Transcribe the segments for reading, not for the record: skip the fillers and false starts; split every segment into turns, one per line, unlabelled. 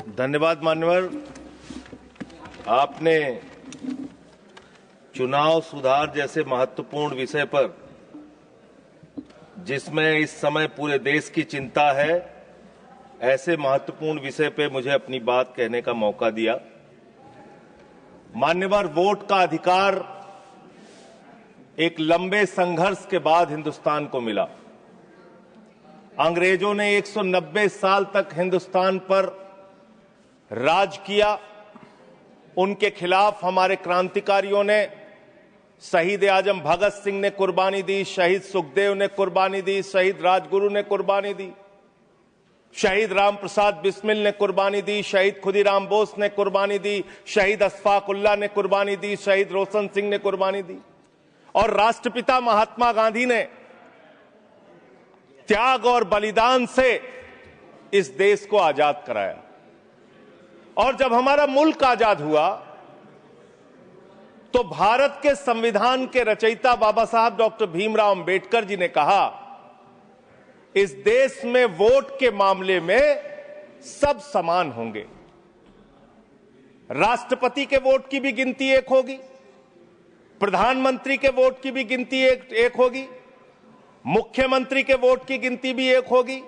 धन्यवाद मान्यवर। आपने चुनाव सुधार जैसे महत्वपूर्ण विषय पर, जिसमें इस समय पूरे देश की चिंता है, ऐसे महत्वपूर्ण विषय पे मुझे अपनी बात कहने का मौका दिया। मान्यवर, वोट का अधिकार एक लंबे संघर्ष के बाद हिंदुस्तान को मिला। अंग्रेजों ने 190 साल तक हिंदुस्तान पर राज किया। उनके खिलाफ हमारे क्रांतिकारियों ने, शहीद आजम भगत सिंह ने कुर्बानी दी, शहीद सुखदेव ने कुर्बानी दी, शहीद राजगुरु ने कुर्बानी दी, शहीद राम प्रसाद बिस्मिल ने कुर्बानी दी, शहीद खुदीराम बोस ने कुर्बानी दी, शहीद अशफाक उल्लाह ने कुर्बानी दी, शहीद रोशन सिंह ने कुर्बानी दी, और राष्ट्रपिता महात्मा गांधी ने त्याग और बलिदान से इस देश को आजाद कराया। और जब हमारा मुल्क आजाद हुआ तो भारत के संविधान के रचयिता बाबा साहब डॉक्टर भीमराव अंबेडकर जी ने कहा, इस देश में वोट के मामले में सब समान होंगे। राष्ट्रपति के वोट की भी गिनती एक होगी, प्रधानमंत्री के वोट की भी गिनती एक होगी, मुख्यमंत्री के वोट की गिनती भी एक होगी,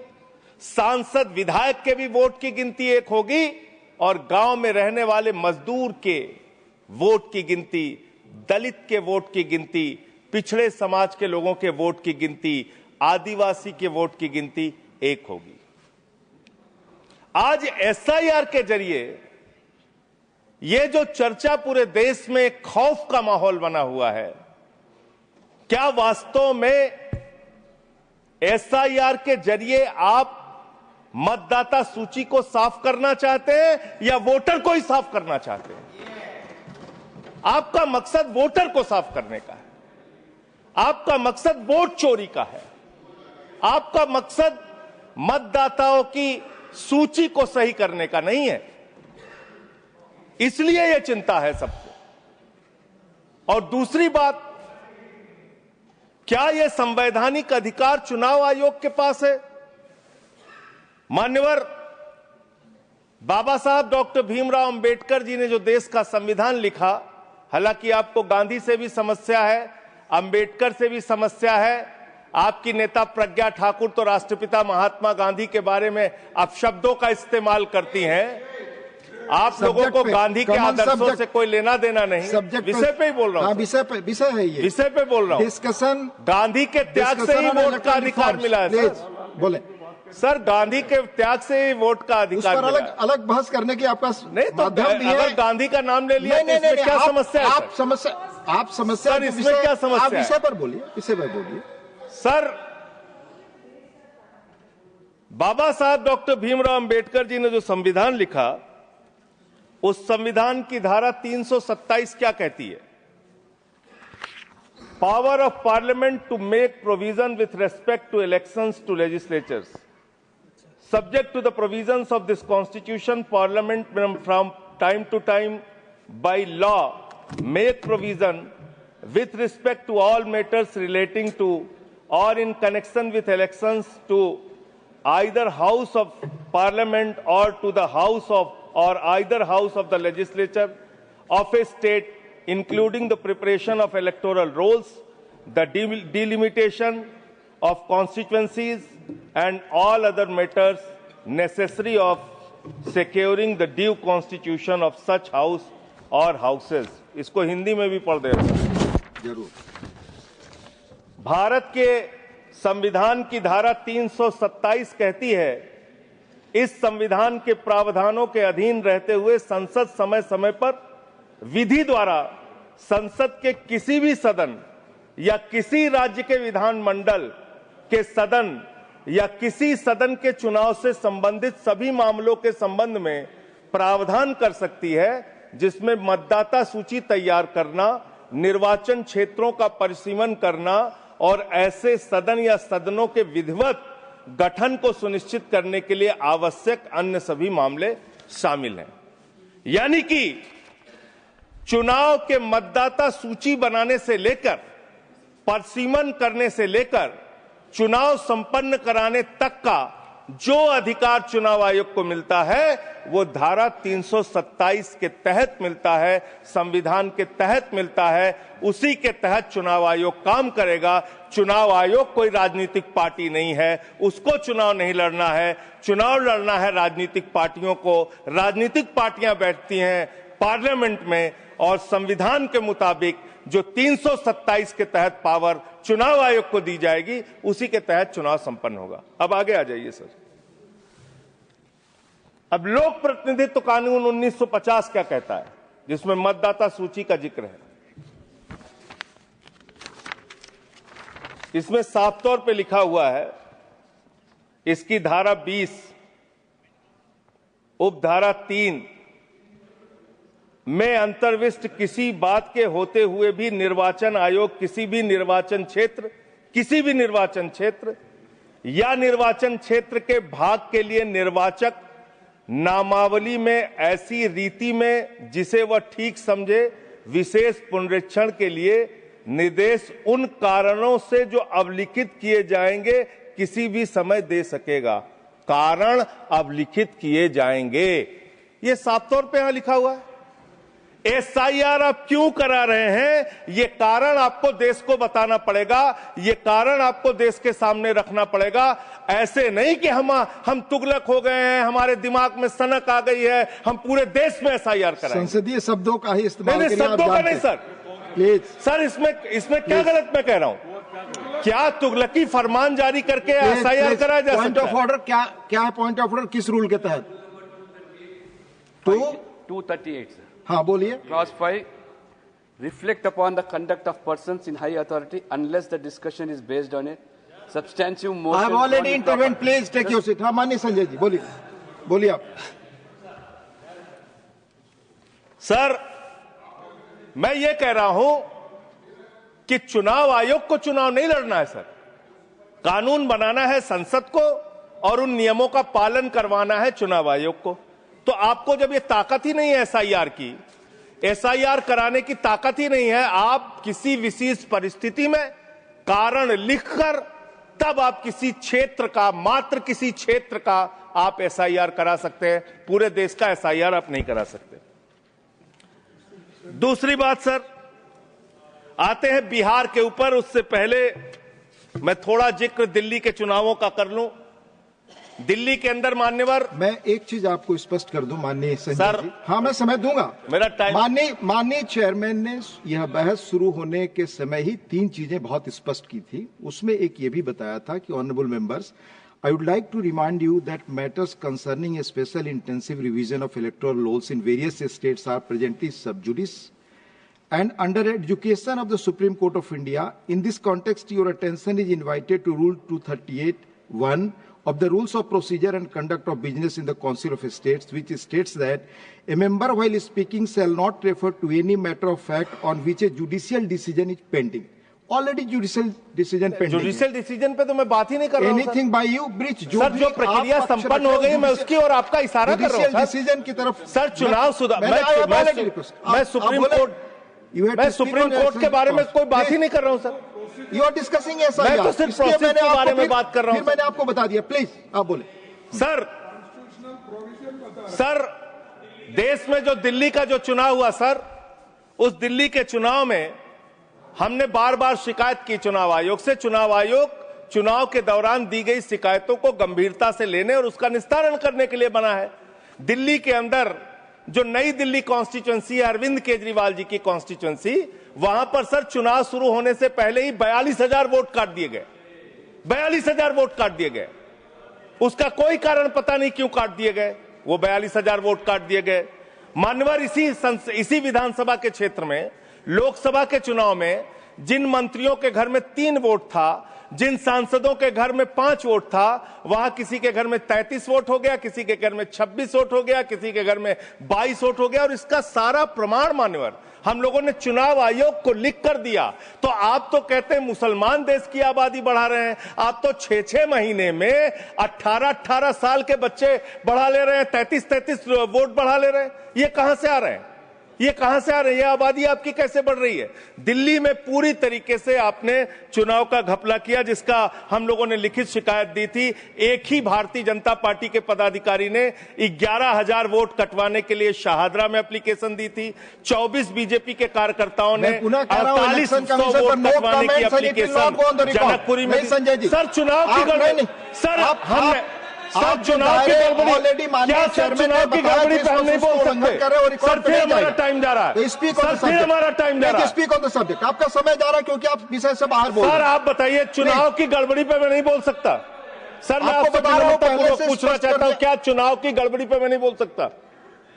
सांसद विधायक के भी वोट की गिनती एक होगी, और गांव में रहने वाले मजदूर के वोट की गिनती, दलित के वोट की गिनती, पिछड़े समाज के लोगों के वोट की गिनती, आदिवासी के वोट की गिनती एक होगी। आज एसआईआर के जरिए ये जो चर्चा पूरे देश में एक खौफ का माहौल बना हुआ है, क्या वास्तव में एसआईआर के जरिए आप मतदाता सूची को साफ करना चाहते हैं या वोटर को ही साफ करना चाहते हैं? आपका मकसद वोटर को साफ करने का है, आपका मकसद वोट चोरी का है, आपका मकसद मतदाताओं की सूची को सही करने का नहीं है। इसलिए यह चिंता है सबको। और दूसरी बात, क्या यह संवैधानिक अधिकार चुनाव आयोग के पास है? मान्यवर, बाबा साहब डॉक्टर भीमराव अंबेडकर जी ने जो देश का संविधान लिखा, हालांकि आपको गांधी से भी समस्या है, अंबेडकर से भी समस्या है, आपकी नेता प्रज्ञा ठाकुर तो राष्ट्रपिता महात्मा गांधी के बारे में अपशब्दों का इस्तेमाल करती हैं। आप लोगों को गांधी के आदर्शों से कोई लेना देना नहीं। विषय पे ही बोल रहा हूं।
विषय है ये,
विषय पे बोल रहा हूं।
डिस्कशन,
गांधी के त्याग से ही वोट का अधिकार मिला है सर।
बोले
सर, गांधी के त्याग से ही वोट का अधिकार मिला।
अलग अलग बहस करने की आपका
नहीं तो अगर गांधी का नाम ले लिया तो इसमें क्या समस्या है?
आप समस्या
सर, इसमें क्या समस्या है?
विषय पर बोलिए, विषय पर बोलिए
सर। बाबा साहब डॉक्टर भीमराव अंबेडकर जी ने जो संविधान लिखा, उस संविधान की धारा 327 क्या कहती है? Power of parliament to make provision with respect to elections to legislatures subject to the provisions of this constitution, parliament from time to time by law make provision with respect to all matters relating to or in connection with elections to either house of parliament or to the house of or either house of the legislature of a state, including the preparation of electoral rolls, the delimitation of constituencies and all other matters necessary of securing the due constitution of such house or houses। इसको हिंदी में भी पढ़ देगा
जरूर।
भारत के संविधान की धारा 327 कहती है, इस संविधान के प्रावधानों के अधीन रहते हुए संसद समय समय पर विधि द्वारा संसद के किसी भी सदन या किसी राज्य के विधानमंडल के सदन या किसी सदन के चुनाव से संबंधित सभी मामलों के संबंध में प्रावधान कर सकती है, जिसमें मतदाता सूची तैयार करना, निर्वाचन क्षेत्रों का परिसीमन करना और ऐसे सदन या सदनों के विधिवत गठन को सुनिश्चित करने के लिए आवश्यक अन्य सभी मामले शामिल हैं। यानी कि चुनाव के मतदाता सूची बनाने से लेकर, परिसीमन करने से लेकर चुनाव संपन्न कराने तक का जो अधिकार चुनाव आयोग को मिलता है वो धारा 327 के तहत मिलता है, संविधान के तहत मिलता है, उसी के तहत चुनाव आयोग काम करेगा। चुनाव आयोग कोई राजनीतिक पार्टी नहीं है, उसको चुनाव नहीं लड़ना है। चुनाव लड़ना है राजनीतिक पार्टियों को। राजनीतिक पार्टियां बैठती हैं पार्लियामेंट में और संविधान के मुताबिक जो 327 के तहत पावर चुनाव आयोग को दी जाएगी, उसी के तहत चुनाव संपन्न होगा। अब आगे आ जाइए सर। अब लोक प्रतिनिधित्व कानून 1950 क्या कहता है, जिसमें मतदाता सूची का जिक्र है। इसमें साफ तौर पे लिखा हुआ है, इसकी धारा 20 उपधारा 3 में अंतर्विष्ट किसी बात के होते हुए भी निर्वाचन आयोग किसी भी निर्वाचन क्षेत्र या निर्वाचन क्षेत्र के भाग के लिए निर्वाचक नामावली में ऐसी रीति में जिसे वह ठीक समझे विशेष पुनरीक्षण के लिए निर्देश उन कारणों से जो अवलिखित किए जाएंगे किसी भी समय दे सकेगा। कारण अवलिखित किए जाएंगे, ये साफ तौर पे यहां लिखा हुआ है। एसआईआर आप क्यों करा रहे हैं, ये कारण आपको देश को बताना पड़ेगा, ये कारण आपको देश के सामने रखना पड़ेगा। ऐसे नहीं कि हम तुगलक हो गए हैं, हमारे दिमाग में सनक आ गई है, हम पूरे देश में एसआईआर कराएंगे।
संसदीय शब्दों का ही इस्तेमाल करिए।
शब्दों का नहीं सर,
प्लीज
सर। इसमें क्या गलत मैं कह रहा हूं? क्या तुगलकी फरमान जारी करके एसआईआर कराया जा सकता है?
पॉइंट ऑफ ऑर्डर क्या है? पॉइंट ऑफ ऑर्डर किस रूल के तहत?
238 सर।
हाँ बोलिए।
Clause 5, reflect upon the conduct of persons in high authority unless the discussion is based on a substantive motion.
I have already intervened. Please take your seat. हाँ माननीय संजय जी बोलिए आप।
Sir, मैं ये कह रहा हूं कि चुनाव आयोग को चुनाव नहीं लड़ना है सर, कानून बनाना है संसद को और उन नियमों का पालन करवाना है चुनाव आयोग को। तो आपको जब ये ताकत ही नहीं है एसआईआर की, एसआईआर कराने की ताकत ही नहीं है, आप किसी विशेष परिस्थिति में कारण लिखकर तब आप किसी क्षेत्र का, मात्र किसी क्षेत्र का आप एसआईआर करा सकते हैं, पूरे देश का एसआईआर आप नहीं करा सकते। दूसरी बात सर, आते हैं बिहार के ऊपर। उससे पहले मैं थोड़ा जिक्र दिल्ली के चुनावों का कर लूं। दिल्ली के अंदर मान्यवर,
मैं एक चीज आपको स्पष्ट कर दूं माननीय संजय
सर,
जी। हाँ मैं समय दूंगा,
मेरा टाइम।
माननीय चेयरमैन ने यह बहस शुरू होने के समय ही 3 चीजें बहुत स्पष्ट की थी। उसमें एक ये भी बताया था कि honourable members, I would like to remind you that matters concerning a special intensive revision of electoral laws in various states are presently sub judice and under education of the Supreme Court of India. In this context, your attention is invited to Rule 238(1) of the Rules of Procedure and Conduct of Business in the Council of States, which states that a member while speaking shall not refer to any matter of fact on which a judicial decision is pending. Already judicial decision pending.
Judicial decision पे तो मैं बात ही नहीं कर रहा हूं।
Anything by you breach,
sir जो प्रक्रिया संपन्न हो गई मैं उसकी और आपका इशारा कर रहा हूं
डिसीजन की तरफ।
सर चुनाव सुधार, मैं सुप्रीम कोर्ट के बारे में कोई बात ही नहीं कर रहा हूं सर।
यू आर डिस्कसिंग ऐसा,
मैं तो सिर्फ प्रोसेस के बारे में बात कर रहा हूं।
मैंने आपको बता दिया, प्लीज आप बोले।
सर देश में जो दिल्ली का जो चुनाव हुआ सर, उस दिल्ली के चुनाव में हमने बार बार शिकायत की चुनाव आयोग से। चुनाव आयोग चुनाव के दौरान दी गई शिकायतों को गंभीरता से लेने और उसका निस्तारण करने के लिए बना है। दिल्ली के अंदर जो नई दिल्ली कॉन्स्टिट्यूएंसी है, अरविंद केजरीवाल जी की कॉन्स्टिट्यूएंसी, वहां पर सर चुनाव शुरू होने से पहले ही 42,000 वोट काट दिए गए। 42,000 वोट काट दिए गए। उसका कोई कारण पता नहीं क्यों काट दिए गए, वो 42,000 वोट काट दिए गए। मान्यवर, इसी विधानसभा के क्षेत्र में लोकसभा के चुनाव में जिन मंत्रियों के घर में 3 वोट था, जिन सांसदों के घर में 5 वोट था, वहां किसी के घर में 33 वोट हो गया, किसी के घर में 26 वोट हो गया, किसी के घर में 22 वोट हो गया। और इसका सारा प्रमाण मान्यवर हम लोगों ने चुनाव आयोग को लिख कर दिया। तो आप तो कहते हैं मुसलमान देश की आबादी बढ़ा रहे हैं, आप तो 6-6 महीने में 18-18 साल के बच्चे बढ़ा ले रहे हैं, 33-33 वोट बढ़ा ले रहे हैं। ये कहां से आ रहे हैं? ये कहां से आ रही है? आबादी आपकी कैसे बढ़ रही है? दिल्ली में पूरी तरीके से आपने चुनाव का घपला किया, जिसका हम लोगों ने लिखित शिकायत दी थी। एक ही भारतीय जनता पार्टी के पदाधिकारी ने 11,000 वोट कटवाने के लिए शाहदरा में एप्लीकेशन दी थी। 24 बीजेपी के कार्यकर्ताओं ने 4800 वोट कटवाने की एप्लीकेशन जनकपुरी में। सर चुनाव की गड़बड़ी, सर हमने सर चुनाव की गड़बड़ी, क्या सर चुनाव की गड़बड़ी पे हम नहीं बोल सकते? सर फिर हमारा टाइम जा रहा है, सर फिर हमारा टाइम जा रहा है।
Speak on the subject. आपका समय जा रहा है क्योंकि आप विषय से बाहर बोल रहे हैं।
सर आप बताइए, चुनाव की गड़बड़ी पे मैं नहीं बोल सकता। सर मैं आपसे विनम्रतापूर्वक पूछना चाहता हूं, क्या चुनाव की गड़बड़ी पे मैं नहीं बोल सकता?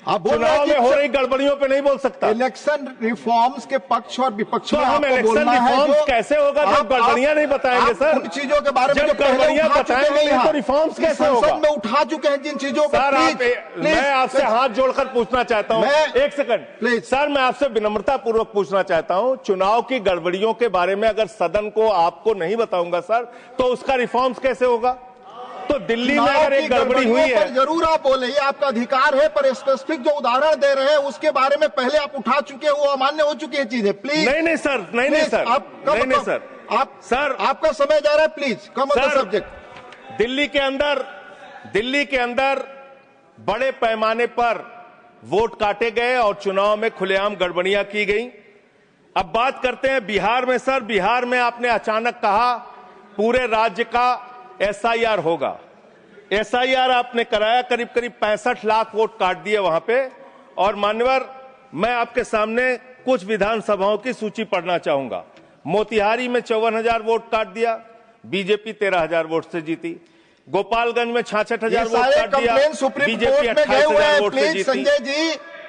चुनाव में हो रही गड़बड़ियों पे नहीं बोल सकता।
इलेक्शन रिफॉर्म्स के पक्ष और विपक्ष में
हम इलेक्शन रिफॉर्म्स कैसे होगा जब गड़बड़ियां नहीं बताएंगे? सर
उन चीजों के बारे में
जब गड़बड़ियां बताएंगे तो रिफॉर्म्स कैसे होगा?
संसद में उठा चुके हैं जिन चीजों को।
सर मैं आपसे हाथ जोड़कर पूछना चाहता हूं, एक सेकंड सर, मैं आपसे विनम्रतापूर्वक पूछना चाहता हूं, चुनाव की गड़बड़ियों के बारे में अगर सदन को आपको नहीं बताऊंगा सर, तो उसका रिफॉर्म्स कैसे होगा? तो दिल्ली में अगर एक गड़बड़ी हुई है,
जरूर आप बोले, ये आपका अधिकार है, पर स्पेसिफिक जो उदाहरण दे रहे हैं उसके बारे में पहले आप उठा चुके हो, अमान्य हो चुकी है चीजें। प्लीज
नहीं सर, नहीं सर, नहीं सर,
आप सर आपका समय जा रहा है, please come on the subject.
Delhi के अंदर बड़े पैमाने पर वोट काटे गए और चुनाव में खुलेआम गड़बड़ियां की गई। अब बात करते हैं बिहार में। सर बिहार में आपने अचानक कहा पूरे राज्य का SIR होगा। SIR आपने कराया, करीब 65 लाख वोट काट दिए वहां पे। और मान्यवर, मैं आपके सामने कुछ विधानसभाओं की सूची पढ़ना चाहूंगा। मोतिहारी में 54,000 वोट काट दिया, बीजेपी 13,000 वोट से जीती। गोपालगंज में 66,000 वोट काट दिया, बीजेपी 28,000 वोट से जीती।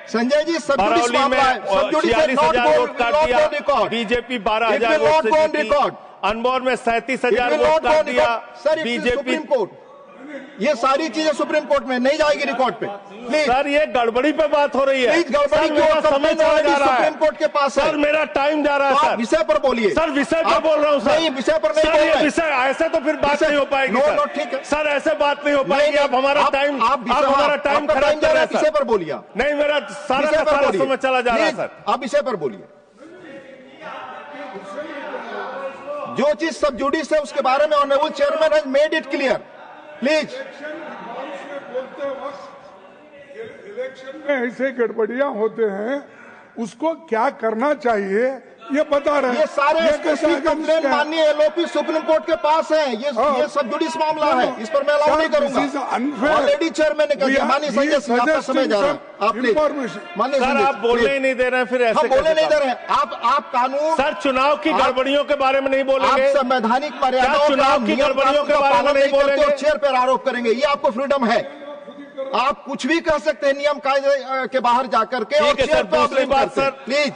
संजय जी
बरौली में 46,000 वोट काट दिया, बीजेपी 12,000 वोट से जीती। अनमोल में 37,000 वोट काट दिया, बीजेपी।
ये सारी चीजें सुप्रीम कोर्ट में नहीं जाएगी रिकॉर्ड पे। प्लीज
सर ये गड़बड़ी पे बात हो रही है।
गड़बड़ी क्यों?
समय चला जा रहा है,
सुप्रीम कोर्ट के पास है।
सर मेरा टाइम जा रहा है। सर
विषय पर बोलिए।
सर विषय पर बोल रहा हूँ सर।
नहीं, विषय पर नहीं बोल रहे।
विषय ऐसे तो फिर बात नहीं हो पाएगी।
ठीक है
सर, ऐसे बात नहीं हो पाएगी। आप हमारा टाइम खराब कर रहे हैं।
विषय पर बोलिए।
नहीं, मेरा सारा समय चला जा रहा है सर।
आप विषय पर बोलिए। जो चीज सब जुडिस है उसके बारे में honourable chairman has made it clear. Please.
Election में ऐसे गड़बड़ियां होते हैं, उसको क्या करना चाहिए ये बता रहे हैं।
ये सारे कंप्लेंट माननीय LOP सुप्रीम कोर्ट के पास है। ये सब जुडिस मामला है, इस पर मैं अलाउ नहीं करूंगा। ऑलरेडी चेयरमैन ने कहा दिया। माननीय संजय सिंह, आपका समय जा रहा है। आप
माननीय सर, आप बोलने ही नहीं दे रहे हैं। फिर ऐसे
बोलने नहीं दे रहे हैं। आप कानून
सर चुनाव की गड़बड़ियों के बारे में नहीं बोलेंगे?
आप संवैधानिक मर्यादा
चुनाव की गड़बड़ियों के बारे में नहीं बोलेंगे?
चेयर पर आरोप करेंगे, ये आपको फ्रीडम है। आप कुछ भी कह सकते हैं नियम कायदे के बाहर जाकर के।
ठीक है सर। दूसरी बात सर,
प्लीज,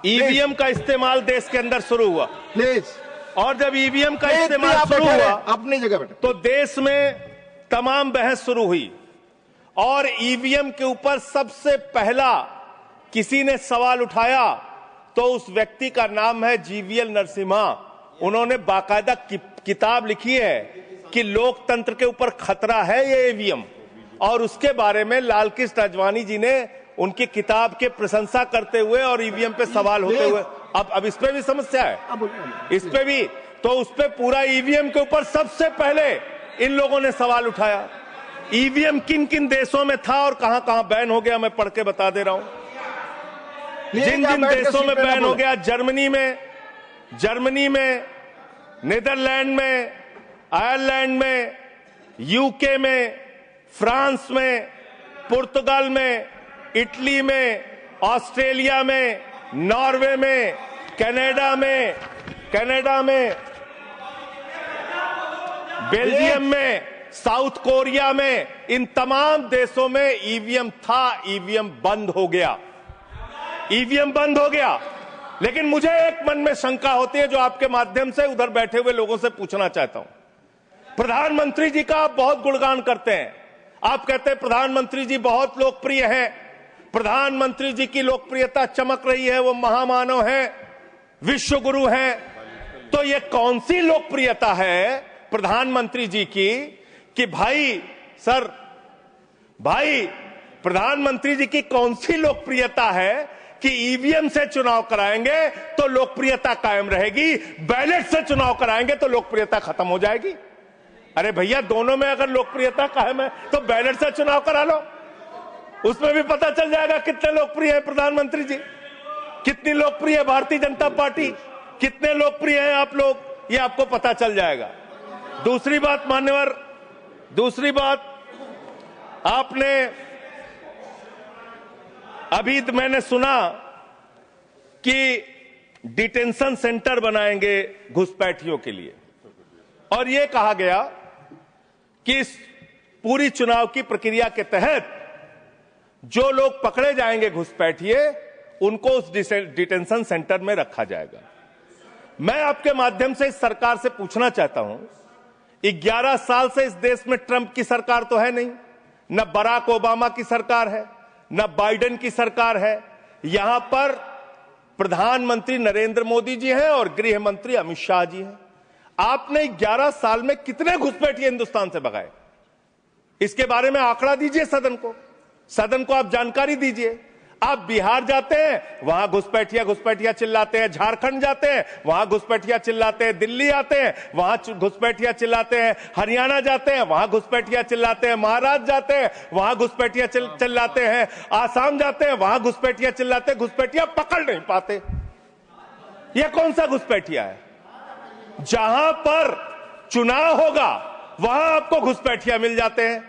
EVM का इस्तेमाल देश के अंदर शुरू हुआ।
प्लीज।
और जब EVM का इस्तेमाल शुरू हुआ
अपनी जगह बैठे,
तो देश में तमाम बहस शुरू हुई। और EVM के ऊपर सबसे पहला किसी ने सवाल उठाया तो उस व्यक्ति का नाम है GVL नरसिम्हा। उन्होंने बाकायदा किताब लिखी है कि लोकतंत्र के ऊपर खतरा है ये EVM। और उसके बारे में लाल कृष्ण आडवाणी जी ने उनकी किताब के प्रशंसा करते हुए और EVM पे सवाल होते हुए, अब इस पे भी समस्या है, इस पे भी। तो उस पे पूरा EVM के ऊपर सबसे पहले इन लोगों ने सवाल उठाया। EVM किन किन देशों में था और कहां कहां बैन हो गया, मैं पढ़ के बता दे रहा हूं। जिन जिन देशों में बैन हो गया, जर्मनी में, नीदरलैंड में, आयरलैंड में, UK में, फ्रांस में, पुर्तगाल में, इटली में, ऑस्ट्रेलिया में, नॉर्वे में, कनाडा में, बेल्जियम में, साउथ कोरिया में, इन तमाम देशों में EVM था। EVM बंद हो गया। लेकिन मुझे एक मन में शंका होती है जो आपके माध्यम से उधर बैठे हुए लोगों से पूछना चाहता हूं। प्रधानमंत्री जी का आप बहुत गुणगान करते हैं। आप कहते हैं प्रधानमंत्री जी बहुत लोकप्रिय हैं, प्रधानमंत्री जी की लोकप्रियता चमक रही है, वो महामानव हैं, विश्व गुरु हैं। तो ये कौन सी लोकप्रियता है प्रधानमंत्री जी की कि भाई प्रधानमंत्री जी की कौन सी लोकप्रियता है कि ईवीएम से चुनाव कराएंगे तो लोकप्रियता कायम रहेगी, बैलेट से चुनाव कराएंगे तो लोकप्रियता खत्म हो जाएगी। अरे भैया, दोनों में अगर लोकप्रियता कायम है तो बैलेट से चुनाव करा लो, उसमें भी पता चल जाएगा कितने लोकप्रिय है प्रधानमंत्री जी, कितनी लोकप्रिय है भारतीय जनता पार्टी, कितने लोकप्रिय हैं आप लोग, ये आपको पता चल जाएगा। दूसरी बात मान्यवर, दूसरी बात, आपने अभी मैंने सुना कि डिटेंशन सेंटर बनाएंगे घुसपैठियों के लिए, और यह कहा गया कि इस पूरी चुनाव की प्रक्रिया के तहत जो लोग पकड़े जाएंगे घुसपैठिए, उनको उस डिटेंशन सेंटर में रखा जाएगा। मैं आपके माध्यम से इस सरकार से पूछना चाहता हूं, 11 साल से इस देश में ट्रंप की सरकार तो है नहीं, न बराक ओबामा की सरकार है, न बाइडेन की सरकार है, यहां पर प्रधानमंत्री नरेंद्र मोदी जी हैं और गृह मंत्री अमित शाह जी हैं। आपने 11 साल में कितने घुसपैठिए हिंदुस्तान से भगाए, इसके बारे में आंकड़ा दीजिए सदन को आप जानकारी दीजिए। आप बिहार जाते हैं, वहां घुसपैठिया चिल्लाते हैं, झारखंड जाते हैं, वहां घुसपैठिया चिल्लाते हैं, दिल्ली आते हैं, वहां घुसपैठिया चिल्लाते हैं, हरियाणा जाते हैं, वहां घुसपैठिया चिल्लाते हैं, महाराष्ट्र जाते हैं, वहां घुसपैठिया चिल्लाते हैं, आसाम जाते हैं, वहां घुसपैठिया चिल्लाते हैं, घुसपैठिया पकड़ नहीं पाते। यह कौन सा घुसपैठिया है? जहां पर चुनाव होगा वहां आपको घुसपैठिया मिल जाते हैं,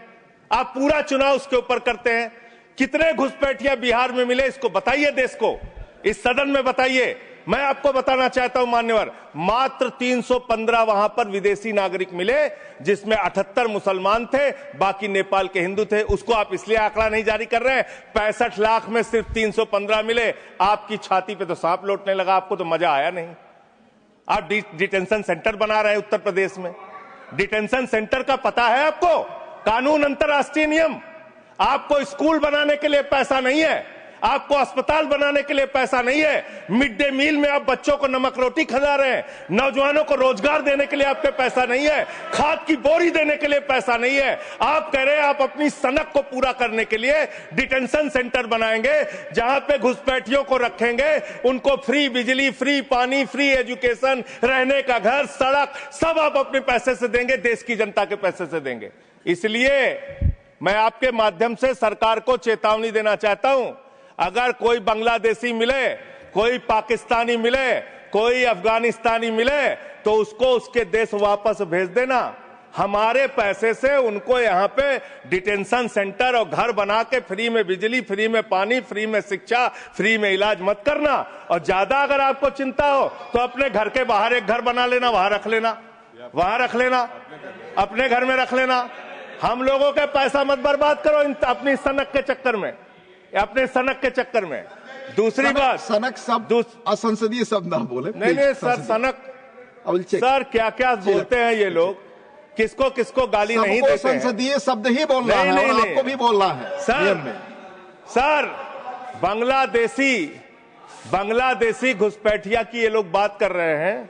आप पूरा चुनाव उसके ऊपर करते हैं। कितने घुसपैठिया बिहार में मिले, इसको बताइए, देश को, इस सदन में बताइए। मैं आपको बताना चाहता हूं मान्यवर, मात्र 315 वहां पर विदेशी नागरिक मिले, जिसमें 78 मुसलमान थे, बाकी नेपाल के हिंदू थे। उसको आप इसलिए आंकड़ा नहीं जारी कर रहे हैं, 65 लाख में सिर्फ 315 मिले। आपकी छाती पे तो सांप लौटने लगा, आपको तो मजा आया नहीं। आप डिटेंशन सेंटर बना रहे हैं उत्तर प्रदेश में। डिटेंशन सेंटर का पता है आपको? कानून, अंतर्राष्ट्रीय नियम। आपको स्कूल बनाने के लिए पैसा नहीं है, आपको अस्पताल बनाने के लिए पैसा नहीं है, मिड डे मील में आप बच्चों को नमक रोटी खिला रहे हैं, नौजवानों को रोजगार देने के लिए आपके पैसा नहीं है, खाद की बोरी देने के लिए पैसा नहीं है। आप कह रहे हैं आप अपनी सनक को पूरा करने के लिए डिटेंशन सेंटर बनाएंगे, जहां पे घुसपैठियों को रखेंगे, उनको फ्री बिजली, फ्री पानी, फ्री एजुकेशन, रहने का घर, सड़क, सब आप अपने पैसे से देंगे, देश की जनता के पैसे से देंगे। इसलिए मैं आपके माध्यम से सरकार को चेतावनी देना चाहता हूं, अगर कोई बांग्लादेशी मिले, कोई पाकिस्तानी मिले, कोई अफगानिस्तानी मिले, तो उसको उसके देश वापस भेज देना। हमारे पैसे से उनको यहां पे डिटेंशन सेंटर और घर बना के फ्री में बिजली, फ्री में पानी, फ्री में शिक्षा, फ्री में इलाज मत करना। और ज्यादा अगर आपको चिंता हो तो अपने घर के बाहर एक घर बना लेना, वहां रख लेना, अपने घर में रख लेना। हम लोगों का पैसा मत बर्बाद करो अपनी सनक के चक्कर में, अपने सनक के चक्कर में। दूसरी बात,
सनक शब्द असंसदीय शब्द ना बोले।
नहीं सर, सनक सर क्या क्या बोलते हैं ये लोग, किसको किसको गाली नहीं देते हैं।
संसदीय शब्द ही बोलना है, और आपको भी बोलना है
सर। बांग्लादेशी घुसपैठिया की ये लोग बात कर रहे हैं।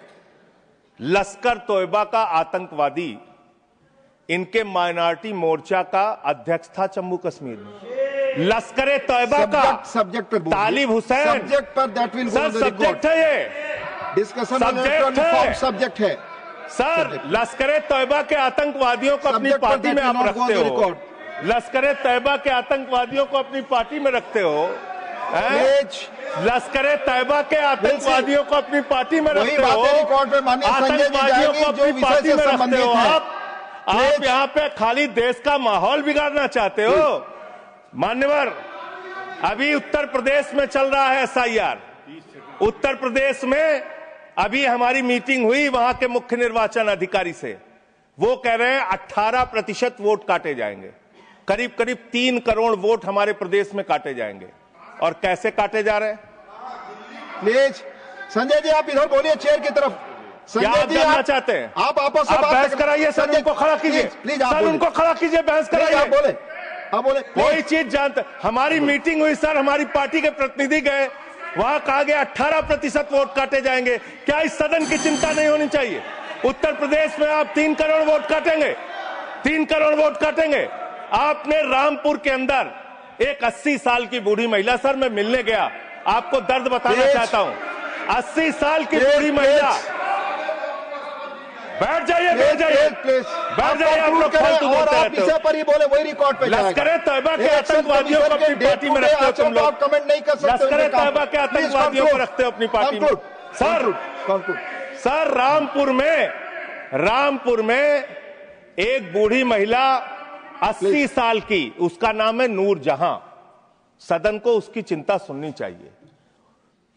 लश्कर तोयबा का आतंकवादी इनके माइनॉरिटी मोर्चा का अध्यक्ष था जम्मू कश्मीर में। लश्कर तोयबा का
सब्जेक्ट पर
तालिब हुसैन,
सब्जेक्ट पर दैट विल
सर सब्जेक्ट है, ये
डिस्कशन सब्जेक्ट है
सर। लश्कर तोयबा के आतंकवादियों को अपनी पार्टी में आप रखते हो, लश्कर तोयबा के आतंकवादियों को अपनी पार्टी में रखते हो, लश्कर तैयबा के आतंकवादियों को अपनी पार्टी में रखते हो, आतंकवादियों को अपनी पार्टी में रखते हो। आप यहाँ पे खाली देश का माहौल बिगाड़ना चाहते हो। मान्यवर, अभी उत्तर प्रदेश में चल रहा है SIR। उत्तर प्रदेश में अभी हमारी मीटिंग हुई वहां के मुख्य निर्वाचन अधिकारी से, वो कह रहे हैं 18% वोट काटे जाएंगे, करीब करीब 3 करोड़ वोट हमारे प्रदेश में काटे जाएंगे। और कैसे काटे जा रहे हैं?
प्लीज संजय जी आप इधर बोलिए, चेयर की तरफ।
क्या आप जानना चाहते हैं?
आप आपस में
बहस कराइए सर, उनको खड़ा कीजिए, सर उनको खड़ा कीजिए, बहस कराइए।
आप बोले
कोई चीज जानते। हमारी मीटिंग हुई सर, हमारी पार्टी के प्रतिनिधि गए, वहां कहा गया 18% वोट काटे जाएंगे। क्या इस सदन की चिंता नहीं होनी चाहिए? उत्तर प्रदेश में आप 3 करोड़ वोट काटेंगे, 3 करोड़ वोट काटेंगे। आपने रामपुर के अंदर एक 80 साल की बूढ़ी महिला, सर मैं मिलने गया, आपको दर्द बताना चाहता हूं। 80 साल की बूढ़ी महिला, बैठ जाइए, बैठ जाइए, बैठ जाइए। आप लोग फालतू बोलते रहते हो।
पर ही बोले वही रिकॉर्ड पे जाएगा।
लश्कर तैयबा के आतंकवादियों को अपनी पार्टी में रखते हो तुम लोग।
कमेंट नहीं कर सकते।
लश्कर तैयबा के आतंकवादियों को रखते हो अपनी पार्टी में। सर रामपुर में एक बूढ़ी महिला 80 साल की, उसका नाम है नूर जहां। सदन को उसकी चिंता सुननी चाहिए।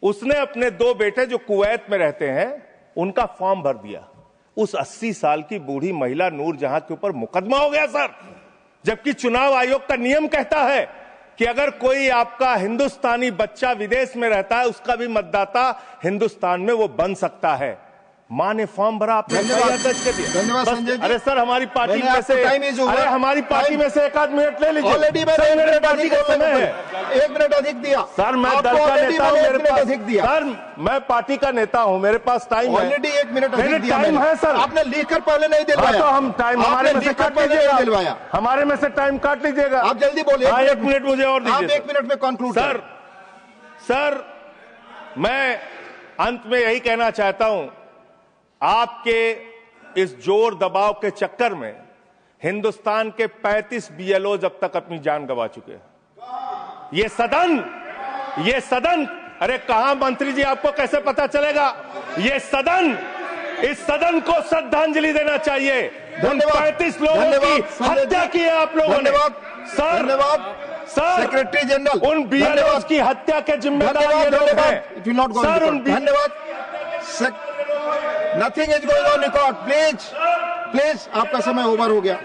उसने अपने 2 बेटे जो कुवैत में रहते हैं उनका फॉर्म भर दिया। उस 80 साल की बूढ़ी महिला नूर जहां के ऊपर मुकदमा हो गया सर, जबकि चुनाव आयोग का नियम कहता है कि अगर कोई आपका हिंदुस्तानी बच्चा विदेश में रहता है उसका भी मतदाता हिंदुस्तान में वो बन सकता है। मां ने फॉर्म भरा, आपने दर्ज कर दिया।
धन्यवाद संजय जी।
अरे सर हमारी पार्टी में से, अरे हमारी पार्टी में से 1 आध मिनट ले लीजिए।
ऑलरेडी
मेरे पार्टी का समय है।
1 मिनट अधिक दिया
सर। मैं दल का नेता हूं, मेरे पास
अधिक दिया।
सर मैं पार्टी का नेता हूं, मेरे पास टाइम है।
ऑलरेडी 1 मिनट अधिक दिया।
टाइम है सर।
आपने लिखकर पहले नहीं दिलवाया।
तो हम टाइम हमारे में से काट लीजिएगा, हमारे में से टाइम काट लीजिएगा।
आप जल्दी बोलिए।
1 मिनट मुझे और दीजिए।
आप 1 मिनट में कंक्लूड
सर मैं अंत में यही कहना चाहता हूं, आपके इस जोर दबाव के चक्कर में हिंदुस्तान के 35 बीएलओ अब तक अपनी जान गंवा चुके हैं। ये सदन, अरे कहां मंत्री जी, आपको कैसे पता चलेगा? इस सदन को श्रद्धांजलि देना चाहिए। उन 35 लोगों की हत्या की है आप लोगों ने। सर
सेक्रेटरी जनरल,
उन बीएलओ की हत्या के जिम्मेदार ये लोग हैं।
सर धन्यवाद। Nothing is going on record. Please आपका समय ओवर हो गया।